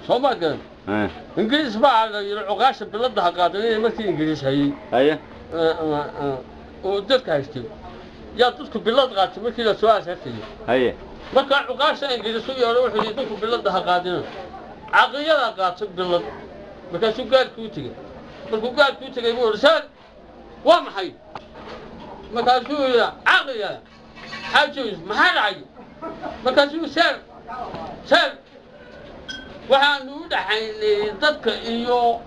صوما قال إنجليز بقى العقاش بلدها قادرين ما في إنجليز هي هيا ودك هايستي يا تذكر بلد قاتل ما كذا سؤال هسي هيا ما كان عقاش إنجليز يروحوا يذكروا بلدها قادرين عقيلة قاتل بلد ما كان شو قال كوتي مركو قال كوتي يقول رسال وام حي ما كان شو عقيلة حاجوز ما حرعي ما كان شو سر waxaan u dhaxaynay dadka iyo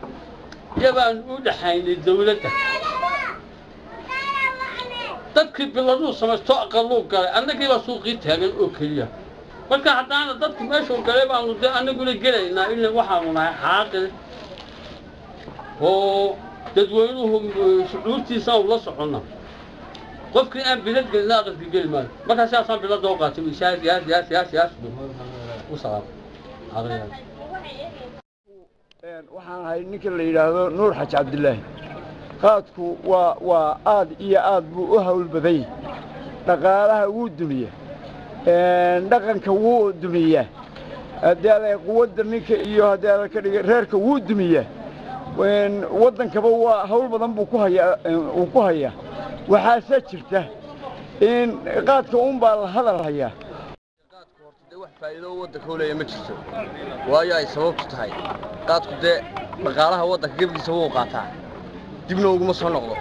yabaan u dhaxaynay dawladda dadkii biladu samaysto aqaluu galay annagiiba suuqii taagan oo keliya marka haddaana dadku meeshuu galay baanu de annaguna gelaynaa in waxaanu nahay xaaqil oo dadweynuhu shucuurtiisa ula soconna qofkii aan bilad gelina aqalkii geli maayo markaa sidaasaan bilada u qaatay siyaas u salaam waxaan ahay ninka la yiraahdo Nuur Xaj Cabdilaahi qaadku waa aad iyo aad buu u hawl baday dhaqaalaha wuu dumiyaa dhaqanka wuu dumiyaa hadii quwadda ninka iyo hadii ka dhigay reerka wuu dumiyaa wadankaba waa hawl badan buu ku hayaa waxaa jirta in qaadka baa la hadal hayaa faa'iido waddanka u leeyahay ma jirto waayo ay sababtu tahay qaadku dee dhaqaalaha waddanka gabigiisa wuu qaataa dibna uguma soo noqdo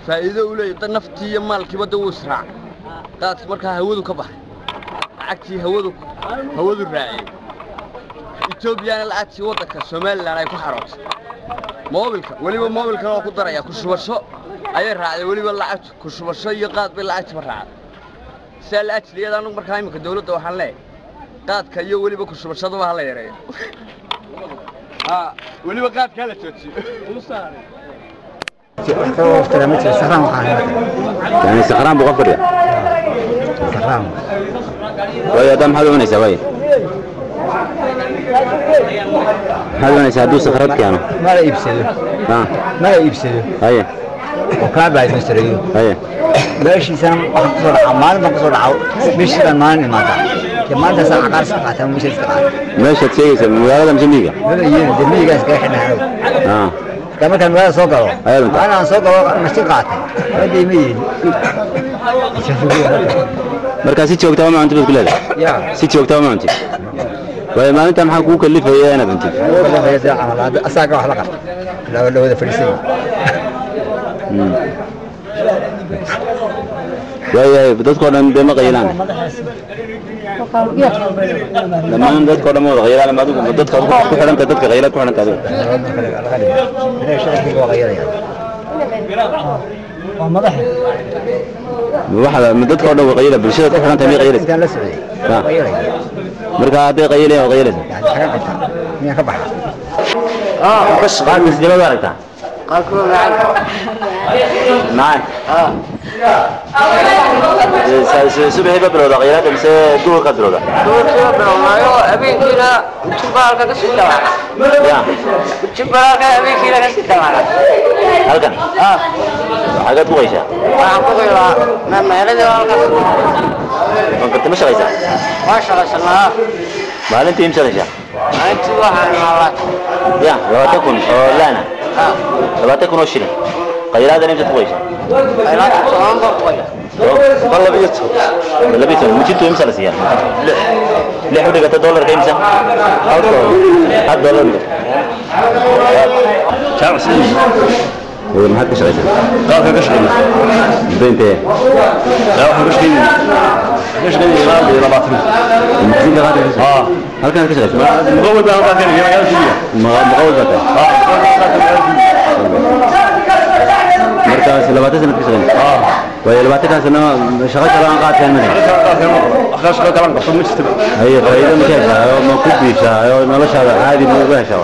faa'iido u leeyahay dad naftii iyo maalkiiba dad wuu israac qaadku markaa hawadu ka baxay lacagtii hawadu raacay Ethiopiana lacagtii waddanka Soomaaliland ay ku xarootay weliba moobilkan oo ku daraya ku shubasho ayay raacday weliba lacagtu ku shubasho iyo qaad bay lacagtiba raacday سال أجلي هذا نقبل كلامك الدولة ده وحنا قاد كيو ولي بكر شو بشرط ما هلا يرى ولي بقاد كلا توتشي يعني سخران بغفر يا سخران ويا دم حلو من يسوي حلو من يسادو سخرات كانوا ما لا يبسلوا ما لا يبسلوا هيا وكان بعد مستريو هيا ماشي سام أخذ عمال ما قصر عو مش كمان ما كمان ده ساعة قارس قاتم مش استقال ماشي تسيس ولا مجميجا لا يين دميجا إحنا كمان ولا صقر أنا صقر مش قاتم هذه مين مركزي تشوك تمام أنت بتقول هذا يا تشوك تمام أنت وما أنت محكو كلف هي أنا بنتي كلف هي ده عمل أساق حلقة لا ولا هذا فلسطين يا بدك قدام دم غيران لما بدك قدام غيران لما بدك قدام بدك غيران كمان كذا واحد بدك قدام غيران بالشيء كمان تبي غيران مركا هذا غيران وغيران يعني كبح بس قال مثل ما باركتها قال كل معي سبحي ببلودا غيرات بس دور كدرودا دور ببلودا ما أبي كذا تبارك كسيدا يا تبارك أبي كذا كسيدا هل كان حاجات كويسة ما يريد ما كنت مش غيسة ما شاء الله ما أنت يمشي غيسة ما أنت واحد مرات يا لو تكون لا أنا لو تكون وشري غيرات أنا مش كويسة غيرات صنع كويسة والله بيجت ولا بيجت مشيتوا يمشي رسيا ليه حدك $1 كم سنة $1 شعر سنين ما حدش غيره قال كش غيره بنت ايه لا واحد كش غيره كش غيره غادي رباطني المحزين ده غادي هل كان كش غيره مقود بقى غادي غيره قال فيه مقود بقى مركز لباتة سنة كش غيره ويا لباتة سنة شغال كلام قاعد كان منه أخر شغال كلام قصد مش تبع هي فايدة مش هذا ما كوبيشة ما لش هذا عادي مو بهشة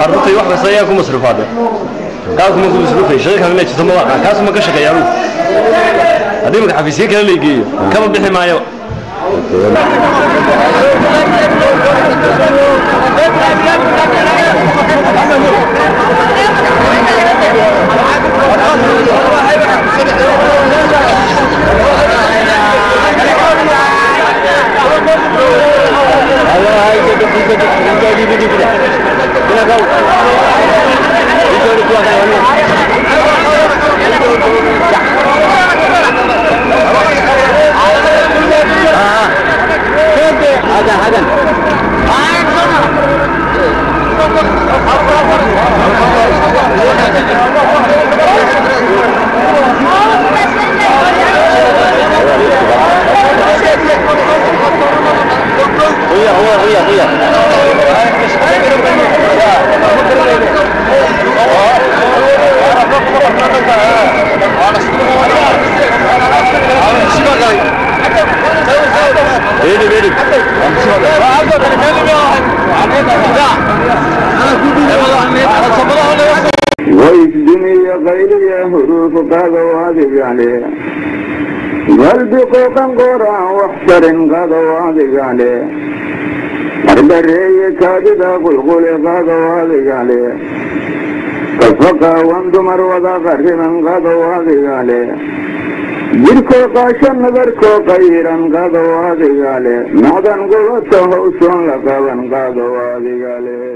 الروتي واحدة سياكم مصرف هذا قالكم مصرف مصرفي شيء كان ليش ثم واقع كاس ما كشك يا روح هذي ما حفيسي كان اللي يجي كم بيحي معي ويجدني غيري حروف قضواتك عليه قلبي قوقا قرى واحتر قضواتك عليه أربري كاذبة قلقل قضواتك عليه كفقا واندمر وذا قرما قضواتك عليه جركو قاشا نظركو قيرا قضواتك عليه معدن قلته وشون لقبا قضواتك عليه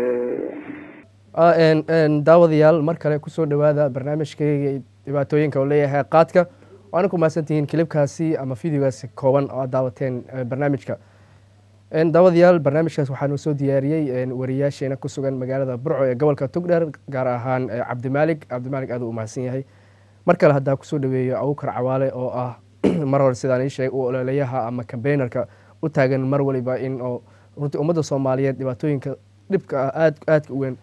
daawadayaal mar kale kusoo dhawaada barnaamijkayga dhibaatooyinka oo leeyahay qaadka waana ku mahadsantihiin kilibkaasi ama fideogaasi kooban oo aad daawateen barnaamijka daawadayaal barnaamijkaas waxaanu soo diyaariyey wariyaasheena ku sugan magaalada burco ee gobolka togdheer gaar ahaan cabdimaalig aad u mahadsan yahay mar kale haddaa kusoo dhaweeyo Abuukar Cawaale oo ah mar hore sidaan ii sheegay uu ololayaha ama campaignerka u taagan mar waliba in oo runtii ummadda Soomaaliyeed dhibaatooyinka dhibka aadka u weyn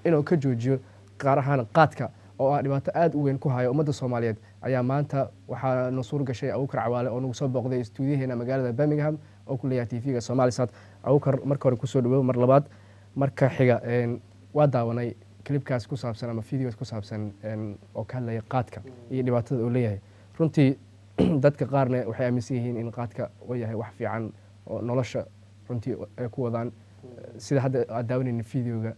inuu ka joojiyo qaar ahaan qaadka oo ah dhibaato aad u weyn ku haya ummadda Soomaaliyeed ayaa maanta waxaa noo suur gashay Abuukar Cawaale oo nagu soo booqday stuudiyaheena magaalada Birmingham oo ku leeyahay TV-ga Somalisat. Abuukar marka hore kusoo dhaweeyo mar labaad marka xiga waa daawanay klibkaas ku saabsan ama fideogaas ku saabsan oo ka hadlaya qaadka iyo dhibaatada uu leeyahay runtii dadka qaarna waxay aaminsan yihiin in qaadka uu yahay wax fiican oo nolosha runtii ay ku wadaan sida hadda aad daawanayna fideoga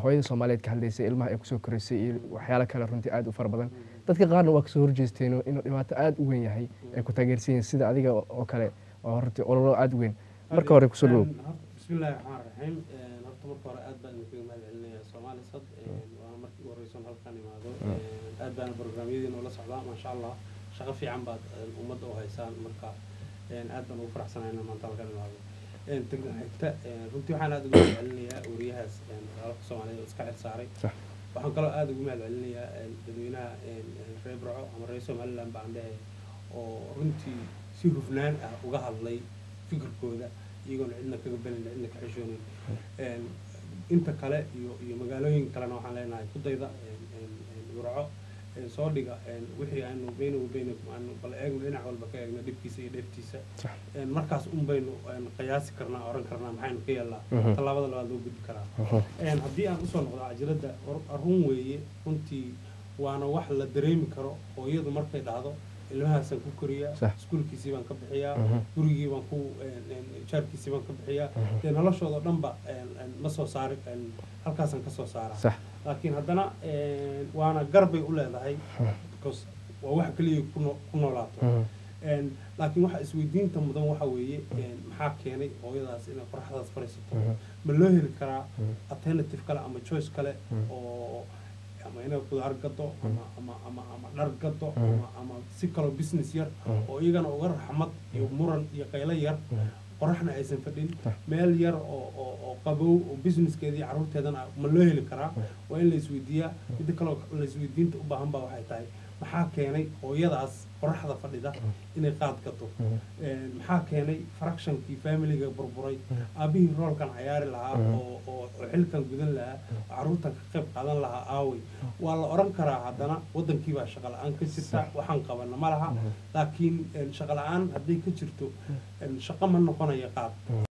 hooyada Soomaaliyeed ka hadlaysay ilmaha ay ku soo koraysay iyo waxyaalo kale runtii aad u far badan dadka qaarna waa ka soo horjeesteen inuu dhibaato aad u weyn yahay ay ku taageersan yihiin sida adiga oo kale oo runtii ololo aad u weyn marka hore kusoo dhawow bismillaahir rahmaanir rahiim horta marka hore aad baan idinkaga mahadcelinayaa Somalisat waa markii ugu horreysay halkan imaado aad baan barnaamijyadiina ula socdaa ma sha Allah shaqo fiican baad ummadda u haysaan marka aad baan ugu faraxsanahay inaan maanta halkan imaado runtii waxaan aad ugu mahadcelinayaa wariyahaas dalka Soomaaliyeed iska xil saaray waxaan kaloo aad ugu mahadcelinayaa dadweynaha reer Burco ama reer Somaliland baan dhahay oo runtii si hufnaan ah uga hadlay fikirkooda iyagoon cidna kaga belin cidna ka xishoonin inta kale iyo magaalooyin kalena waxaan leenahay ku dayda Burco soo dhiga wixii aanu baynagu bal eegno dhinac walba ka eegno dhibkiisa iyo dheeftiisa markaas baynu qiyaasi karnaa oran karnaa maxaynu ka yeelnaa tallaabada labaad loo gudbi karaa haddii aan usoo noqdo cajiradda run weeye runtii waana wax la dareemi karo hooyadu markay dhahdo ilmahaasaan ku koriyaa iskuulkiisii baan ka bixiyaa gurigii baan ku jaarkiisii baan ka bixiyaa dee noloshooda dhanba ma soo saari halkaasaan ka soo saaraa laakiin haddana waana garbay u leedahay because waa wax kaliya ku noolaato laakiin waxa isweydiinta mudan waxa weeye maxaa keenay hooyadaas inay qoraxdaas fariisato ma loo heli karaa alternative kale ama choice kale oo ama inay qudaar gado ama dhar gado ama si kaloo business yar oo iyagana uga raxmad iyo muran iyo qaylo yar qoraxna aysan fadhin meel yar oo qabow oo businesskeedii carruurteedana ma loo heli karaa waa in la isweydiiyaa midda kaloo la isweydiinta u baahan baa waxay tahay maxaa keenay hooyadaas qoraxda fadhida inay qaad gato maxaa keenay fractionkii familiga burburay aabihii roolkan ciyaari lahaa oo xilkan gudan lahaa oo carruurtan ka qayb qaadan lahaa aaway waa la oran karaa haddana waddankii baa shaqo la-aan ka jirta waxaan qabana ma laha laakiin shaqo la-aan hadday ka jirto shaqo ma noqonaya qaad